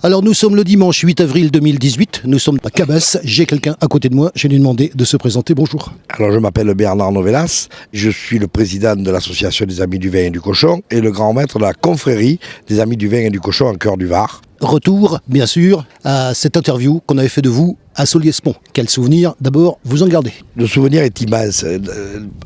Alors nous sommes le dimanche 8 avril 2018, nous sommes à Cabas, j'ai quelqu'un à côté de moi, je lui ai demandé de se présenter, bonjour. Alors je m'appelle Bernard Novelas, je suis le président de l'association des Amis du Vin et du Cochon et le grand maître de la confrérie des Amis du Vin et du Cochon en cœur du Var. Retour, bien sûr, à cette interview qu'on avait fait de vous à Solliès-Pont. Quel souvenir, d'abord, vous en gardez? Le souvenir est immense,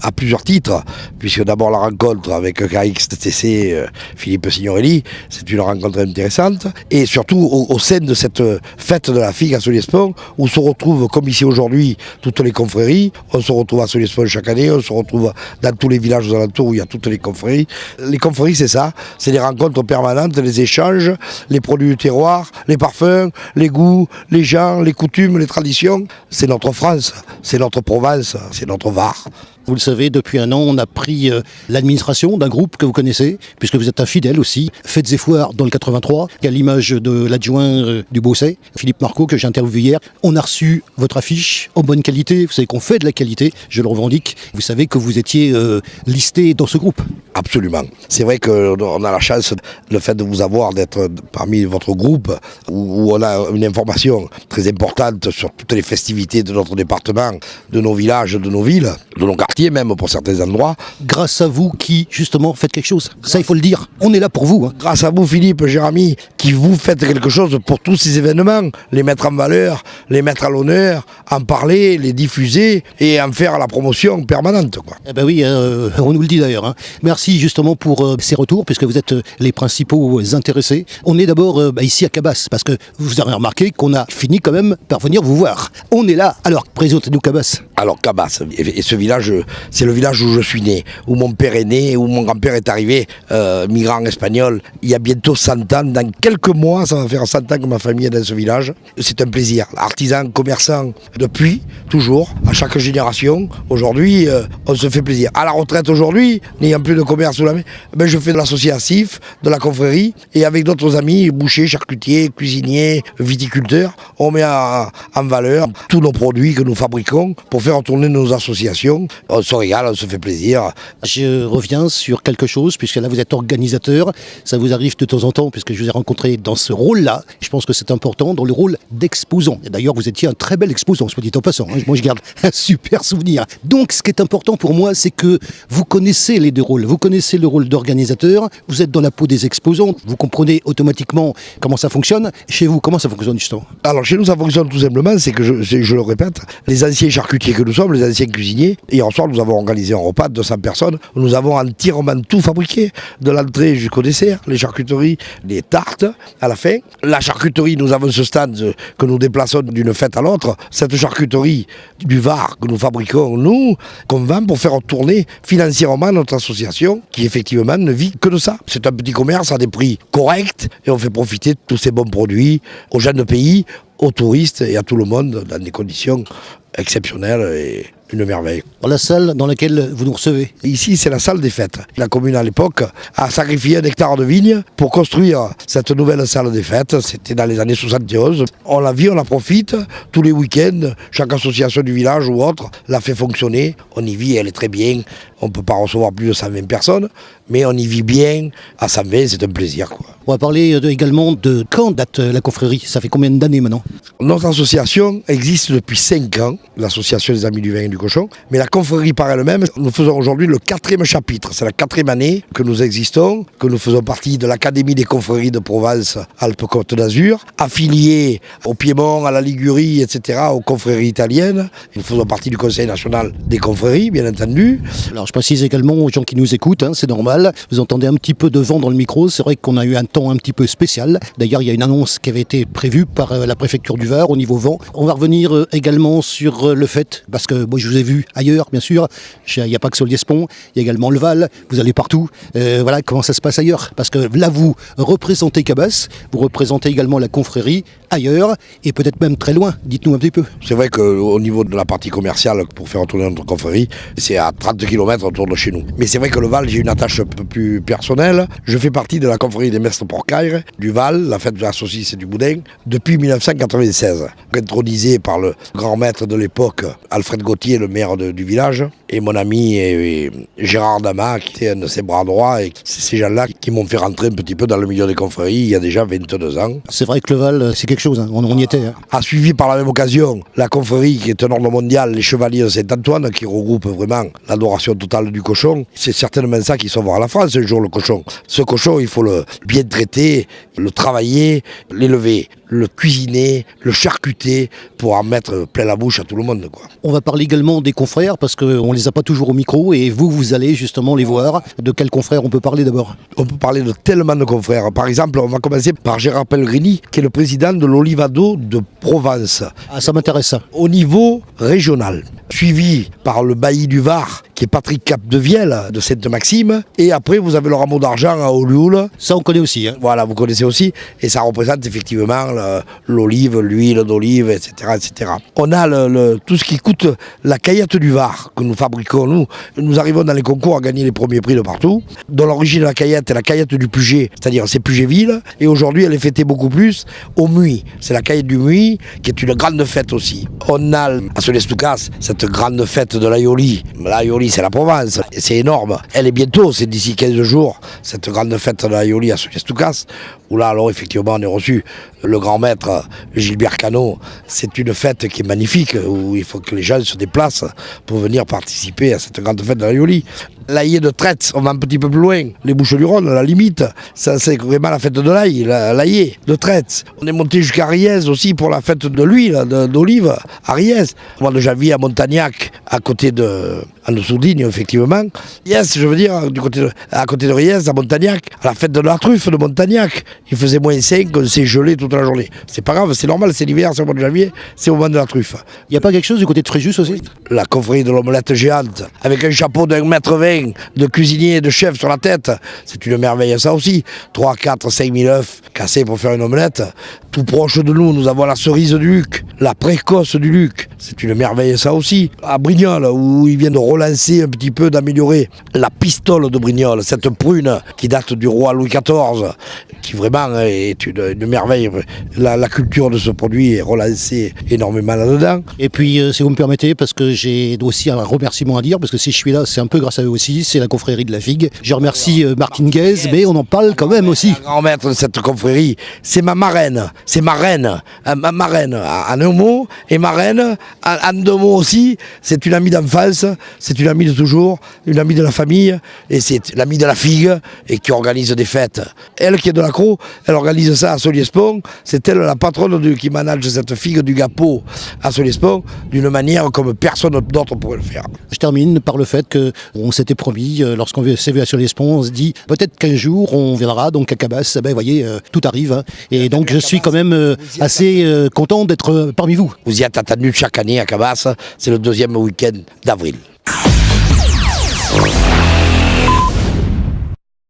à plusieurs titres, puisque d'abord la rencontre avec KXTC, Philippe Signorelli, c'est une rencontre intéressante, et surtout au sein de cette fête de la figue à Solliès-Pont, où se retrouvent, comme ici aujourd'hui, toutes les confréries. On se retrouve à Solliès-Pont chaque année, on se retrouve dans tous les villages aux alentours où il y a toutes les confréries. Les confréries, c'est ça, c'est les rencontres permanentes, les échanges, les produits du terroir, les parfums, les goûts, les gens, les coutumes, les traditions. C'est notre France, c'est notre Provence, c'est notre Var. Vous le savez, depuis un an, on a pris l'administration d'un groupe que vous connaissez, puisque vous êtes un fidèle aussi, Fêtes et Foires dans le 83, à l'image de l'adjoint du Beausset, Philippe Marco, que j'ai interviewé hier. On a reçu votre affiche en bonne qualité, vous savez qu'on fait de la qualité, je le revendique. Vous savez que vous étiez listé dans ce groupe. Absolument. C'est vrai qu'on a la chance, le fait de vous avoir, d'être parmi votre groupe, où on a une information très importante sur toutes les festivités de notre département, de nos villages, de nos villes, de nos quartiers même pour certains endroits. Grâce à vous qui, justement, faites quelque chose. Ça, il faut le dire. On est là pour vous. Grâce à vous, Philippe, Jérémy, qui vous faites quelque chose pour tous ces événements, les mettre en valeur, les mettre à l'honneur, en parler, les diffuser et en faire la promotion permanente, quoi. Eh ben oui, on nous le dit d'ailleurs. Merci justement pour ces retours, puisque vous êtes les principaux intéressés. On est d'abord ici à Cabas, parce que vous avez remarqué qu'on a fini quand même par venir vous voir. On est là. Alors, présentez-nous Cabas. Alors Cabas, et ce village, c'est le village où je suis né, où mon père est né, où mon grand-père est arrivé, migrant espagnol, il y a bientôt 100 ans. Dans quelques mois, ça va faire 100 ans que ma famille est dans ce village. C'est un plaisir. Artisan, commerçant, depuis, toujours, à chaque génération. Aujourd'hui, on se fait plaisir. À la retraite aujourd'hui, n'ayant plus de commerce sous la main, je fais de l'associatif, de la confrérie, et avec d'autres amis, bouchers, charcutiers, cuisiniers, viticulteurs, on met en valeur tous nos produits que nous fabriquons pour faire tourner nos associations. On se régale, on se fait plaisir. Je reviens sur quelque chose, puisque là vous êtes organisateur, ça vous arrive de temps en temps, puisque je vous ai rencontré dans ce rôle-là, je pense que c'est important, dans le rôle d'exposant. Et d'ailleurs vous étiez un très bel exposant, soit dit en passant, moi je garde un super souvenir. Donc ce qui est important pour moi, c'est que vous connaissez les deux rôles, vous connaissez le rôle d'organisateur, vous êtes dans la peau des exposants, vous comprenez automatiquement comment ça fonctionne. Chez vous, comment ça fonctionne justement? Alors chez nous ça fonctionne tout simplement, c'est que je le répète, les anciens charcutiers que nous sommes, les anciens cuisiniers, hier soir nous avons organisé un repas de 200 personnes, nous avons entièrement tout fabriqué, de l'entrée jusqu'au dessert, les charcuteries, les tartes à la fin. La charcuterie, nous avons ce stand que nous déplaçons d'une fête à l'autre, cette charcuterie du Var que nous fabriquons nous, qu'on vend pour faire tourner financièrement notre association qui effectivement ne vit que de ça. C'est un petit commerce à des prix corrects et on fait profiter de tous ces bons produits aux gens de pays, aux touristes et à tout le monde dans des conditions exceptionnelles et une merveille. Dans la salle dans laquelle vous nous recevez. Ici, c'est la salle des fêtes. La commune, à l'époque, a sacrifié 1 hectare de vignes pour construire cette nouvelle salle des fêtes. C'était dans les années 71. On la vit, on la profite. Tous les week-ends, chaque association du village ou autre la fait fonctionner. On y vit, elle est très bien. On ne peut pas recevoir plus de 120 personnes, mais on y vit bien. À 120, c'est un plaisir, quoi. On va parler également de quand date la confrérie. Ça fait combien d'années maintenant? Notre association existe depuis 5 ans, l'association des Amis du Vin et du Cochon. Mais la confrérie par elle-même, nous faisons aujourd'hui le 4e chapitre. C'est la 4e année que nous existons, que nous faisons partie de l'Académie des confréries de Provence Alpes-Côte d'Azur, affiliés au Piémont, à la Ligurie, etc., aux confréries italiennes. Nous faisons partie du Conseil national des confréries, bien entendu. Alors je précise également aux gens qui nous écoutent, c'est normal, vous entendez un petit peu de vent dans le micro, c'est vrai qu'on a eu un temps un petit peu spécial. D'ailleurs, il y a une annonce qui avait été prévue par la préfecture du Var au niveau vent. On va revenir également sur le fait, parce que moi je vous ai vu ailleurs, bien sûr, il n'y a pas que Solliès-Pont, il y a également le Val, vous allez partout. Voilà comment ça se passe ailleurs, parce que là vous représentez Cabas, vous représentez également la confrérie ailleurs, et peut-être même très loin, dites-nous un petit peu. C'est vrai qu'au niveau de la partie commerciale, pour faire tourner notre confrérie, c'est à 30 km autour de chez nous. Mais c'est vrai que le Val, j'ai une attache un peu plus personnelle. Je fais partie de la confrérie des Mestres Porcaires du Val, la fête de la saucisse et du boudin, depuis 1996. Intronisé par le grand maître de l'époque, Alfred Gauthier, le maire du village. et mon ami Gérard Dama, qui était un de ses bras droits. Et c'est ces gens-là qui m'ont fait rentrer un petit peu dans le milieu des confréries il y a déjà 22 ans. C'est vrai que le Val, c'est quelque chose, hein. On y était. Hein. A suivi par la même occasion la confrérie qui est un ordre mondial, les Chevaliers de Saint-Antoine, qui regroupe vraiment l'adoration totale du cochon. C'est certainement ça qui sauvera la France un jour, le cochon. Ce cochon, il faut le bien traiter, le travailler, l'élever, le cuisiner, le charcuter pour en mettre plein la bouche à tout le monde, quoi. On va parler également des confrères parce qu'on les a pas toujours au micro et vous allez justement les voir. De quels confrères on peut parler d'abord? On peut parler de tellement de confrères. Par exemple, on va commencer par Gérard Pellegrini, qui est le président de l'Olivado de Provence. Ah, ça m'intéresse ça. Au niveau régional, suivi par le bailli du Var, qui est Patrick Capdevielle de Sainte-Maxime. Et après, vous avez le rameau d'argent à Olioul. Ça, on connaît aussi. Hein. Voilà, vous connaissez aussi. Et ça représente effectivement l'olive, l'huile d'olive, etc., etc. On a tout ce qui coûte la caillette du Var, que nous fabriquons, nous. Nous arrivons dans les concours à gagner les premiers prix de partout. Dont l'origine de la caillette est la caillette du Puget, c'est-à-dire c'est Pugetville. Et aujourd'hui, elle est fêtée beaucoup plus au Muy. C'est la caillette du Muy, qui est une grande fête aussi. On a à Solestoucas cette grande fête de l'Aioli. L'Aioli, c'est la Provence. Et c'est énorme. Elle est bientôt, c'est d'ici 15 jours, cette grande fête de l'Aioli à Solestoucas. Où là, alors effectivement, on est reçu le grand maître Gilbert Cano. C'est une fête qui est magnifique, où il faut que les gens se déplacent pour venir participer à cette grande fête de l'Aioli. L'ail de Traite, on va un petit peu plus loin, les Bouches-du-Rhône, à la limite, ça c'est vraiment la fête de l'ail, l'ail de Traite. On est monté jusqu'à Riez aussi pour la fête de l'huile, d'olive, à Riez. Au mois de janvier à Montagnac, à côté de, en dessous d'Igne, effectivement. Riez, je veux dire, à côté de Riez, à Montagnac, à la fête de la truffe de Montagnac. Il faisait moins 5, on s'est gelé toute la journée. C'est pas grave, c'est normal, c'est l'hiver, c'est au mois de janvier, c'est au moment de la truffe. Il n'y a pas quelque chose du côté de Fréjus aussi? La confrérie de l'omelette géante, avec un chapeau d'1,20 m, de cuisinier et de chef sur la tête, c'est une merveille ça aussi. 3, 4, 5 000 œufs cassés pour faire une omelette. Tout proche de nous, nous avons la cerise du Luc, la précoce du Luc. C'est une merveille ça aussi. À Brignoles, où il vient de relancer un petit peu, d'améliorer la pistole de Brignoles, cette prune qui date du roi Louis XIV, qui vraiment est une merveille. La culture de ce produit est relancée énormément là-dedans. Et puis, si vous me permettez, parce que j'ai aussi un remerciement à dire, parce que si je suis là, c'est un peu grâce à eux aussi, c'est la confrérie de la Figue. Je remercie Martine Guez, mais on en parle quand même aussi. La grand-maître de cette confrérie, c'est ma marraine, c'est ma reine, ma marraine en un mot, et ma reine en 2 mots aussi. C'est une amie d'enfance, c'est une amie de toujours, une amie de la famille, et c'est l'amie de la Figue, et qui organise des fêtes. Elle qui est de l'Accro, elle organise ça à Soliespont, c'est elle la patronne qui manage cette Figue du Gapot à Soliespont, d'une manière comme personne d'autre pourrait le faire. Je termine par le fait qu'on s'était promis, lorsqu'on s'est vu à Solespont, on se dit peut-être qu'un jour on viendra donc à Cabas. Ben, vous voyez, tout arrive. Hein. Et donc je suis quand même assez content d'être parmi vous. Vous y êtes attendu chaque année à Cabas, c'est le 2e week-end d'avril.